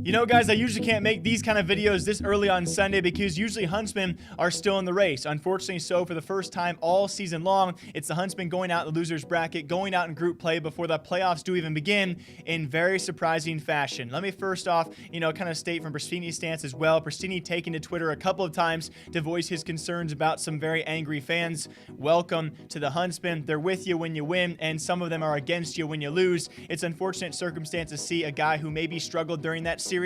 You know, guys, I usually can't make these kind of videos this early on Sunday because usually Huntsmen are still in the race. Unfortunately, so for the first time all season long, it's the Huntsmen going out in the loser's bracket, going out in group play before the playoffs do even begin in very surprising fashion. Let me first off, kind of state from Pristini's stance as well. Pristini taking to Twitter a couple of times to voice his concerns about some very angry fans. Welcome to the Huntsmen. They're with you when you win, and some of them are against you when you lose. It's unfortunate circumstance to see a guy who maybe struggled during that series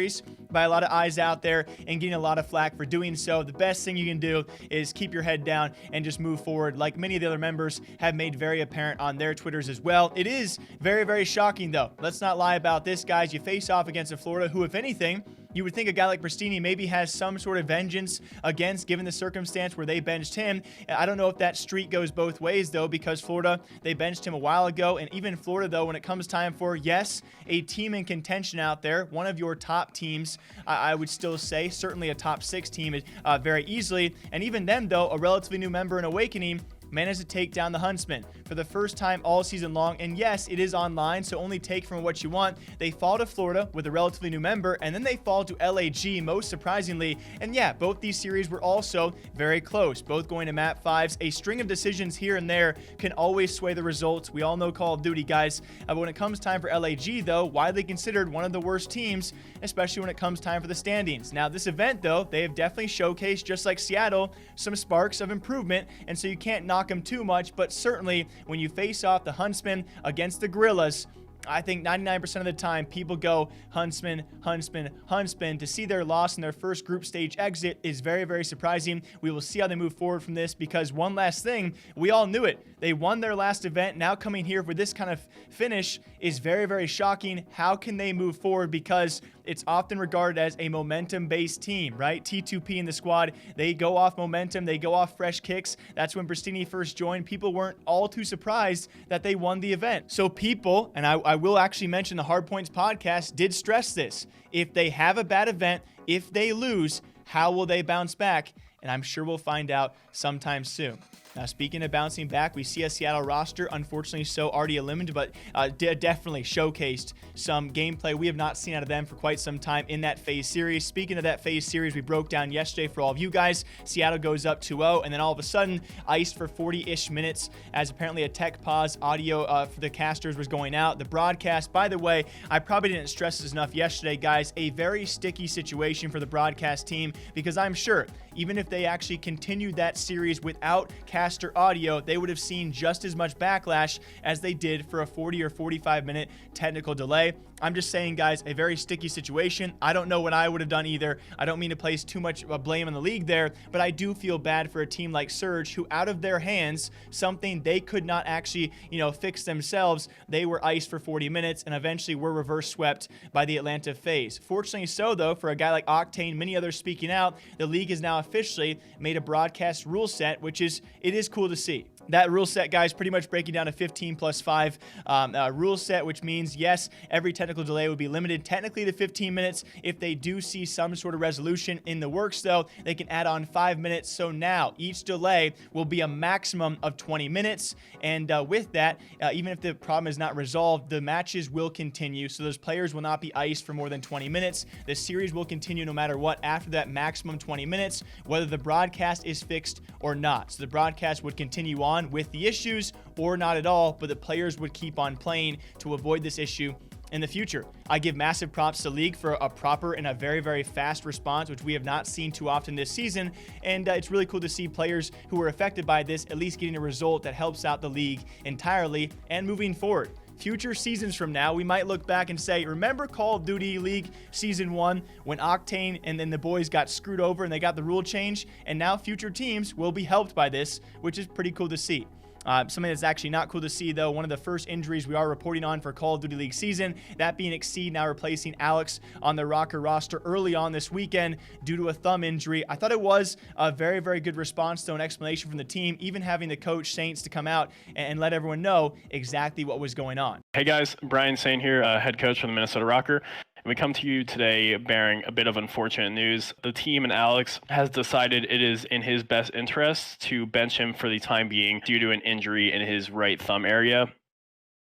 by a lot of eyes out there and getting a lot of flack for doing so. The best thing you can do is keep your head down and just move forward, like many of the other members have made very apparent on their Twitters as well. It is very, very shocking, though. Let's not lie about this, guys. You face off against a Florida who, if anything, you would think a guy like Pristini maybe has some sort of vengeance against, given the circumstance where they benched him. I don't know if that streak goes both ways, though, because Florida, they benched him a while ago. And even Florida, though, when it comes time for, yes, a team in contention out there, one of your top teams, I would still say, certainly a top 6 team very easily. And even then, though, a relatively new member in Awakening managed to take down the Huntsmen for the first time all season long. And yes, it is online, so only take from what you want. They fall to Florida with a relatively new member, and then they fall to LAG, most surprisingly. And yeah, both these series were also very close, both going to map 5s. A string of decisions here and there can always sway the results. We all know Call of Duty, guys. But when it comes time for LAG, though, widely considered one of the worst teams, especially when it comes time for the standings. Now, this event, though, they have definitely showcased, just like Seattle, some sparks of improvement, and so you can't knock them too much, but certainly when you face off the Huntsmen against the Guerrillas, I think 99% of the time people go Huntsman, Huntsman, Huntsman. To see their loss in their first group stage exit is very, very surprising. We will see how they move forward from this, because one last thing, we all knew it. They won their last event. Now coming here with this kind of finish is very, very shocking. How can they move forward? Because it's often regarded as a momentum-based team, right? T2P in the squad, they go off momentum, they go off fresh kicks. That's when Pristini first joined. People weren't all too surprised that they won the event. So people, and I will actually mention the Hard Points podcast did stress this. If they have a bad event, if they lose, how will they bounce back? And I'm sure we'll find out sometime soon. Now, speaking of bouncing back, we see a Seattle roster, unfortunately so already eliminated, but definitely showcased some gameplay we have not seen out of them for quite some time in that FaZe series. Speaking of that FaZe series we broke down yesterday for all of you guys, Seattle goes up 2-0, and then all of a sudden, iced for 40-ish minutes as apparently a tech pause audio for the casters was going out. The broadcast, by the way, I probably didn't stress this enough yesterday, guys, a very sticky situation for the broadcast team, because I'm sure even if they actually continued that series without caster audio, they would have seen just as much backlash as they did for a 40 or 45 minute technical delay. I'm just saying, guys, a very sticky situation. I don't know what I would have done either. I don't mean to place too much blame on the league there, but I do feel bad for a team like Surge, who out of their hands, something they could not actually, fix themselves. They were iced for 40 minutes and eventually were reverse swept by the Atlanta FaZe. Fortunately so, though, for a guy like Octane, many others speaking out, the league has now officially made a broadcast rule set, which is cool to see. That rule set, guys, pretty much breaking down a 15+5 rule set, which means, yes, every technical delay would be limited technically to 15 minutes. If they do see some sort of resolution in the works, though, they can add on 5 minutes. So now each delay will be a maximum of 20 minutes. And with that, even if the problem is not resolved, the matches will continue. So those players will not be iced for more than 20 minutes. The series will continue no matter what after that maximum 20 minutes, whether the broadcast is fixed or not. So the broadcast would continue on with the issues or not at all, but the players would keep on playing to avoid this issue in the future. I give massive props to League for a proper and a very, very fast response, which we have not seen too often this season. And it's really cool to see players who were affected by this at least getting a result that helps out the league entirely and moving forward. Future seasons from now, we might look back and say, remember Call of Duty League Season 1 when Octane and then the boys got screwed over and they got the rule change? And now future teams will be helped by this, which is pretty cool to see. Something that's actually not cool to see, though, one of the first injuries we are reporting on for Call of Duty League season, that being Exceed now replacing Alexx on the Rokkr roster early on this weekend due to a thumb injury. I thought it was a very, very good response, though, an explanation from the team, even having the coach Saints to come out and let everyone know exactly what was going on. Hey guys, Brian Sain here, head coach for the Minnesota Rokkr. And we come to you today bearing a bit of unfortunate news. The team and Alexx has decided it is in his best interest to bench him for the time being due to an injury in his right thumb area.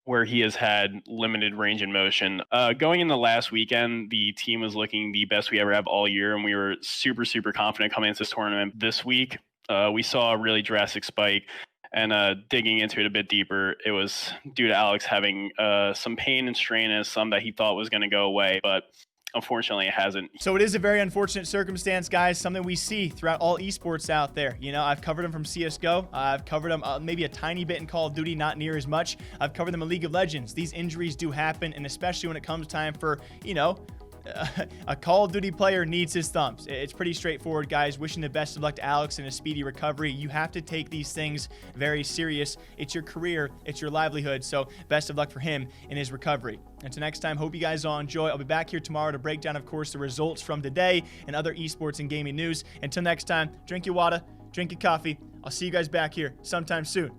where he has had limited range in motion. Going in the last weekend, the team was looking the best we ever have all year, and we were super, super confident coming into this tournament. This week, we saw a really drastic spike, and digging into it a bit deeper, it was due to Alexx having some pain and strain in his thumb that he thought was going to go away, but unfortunately, it hasn't. So it is a very unfortunate circumstance, guys, something we see throughout all esports out there. You know, I've covered them from CSGO. I've covered them maybe a tiny bit in Call of Duty, not near as much. I've covered them in League of Legends. These injuries do happen, and especially when it comes time for, you know, a Call of Duty player needs his thumbs. It's pretty straightforward, guys. Wishing the best of luck to Alexx and a speedy recovery. You have to take these things very serious. It's your career. It's your livelihood. So best of luck for him in his recovery. Until next time, hope you guys all enjoy. I'll be back here tomorrow to break down, of course, the results from today and other esports and gaming news. Until next time, drink your water, drink your coffee. I'll see you guys back here sometime soon.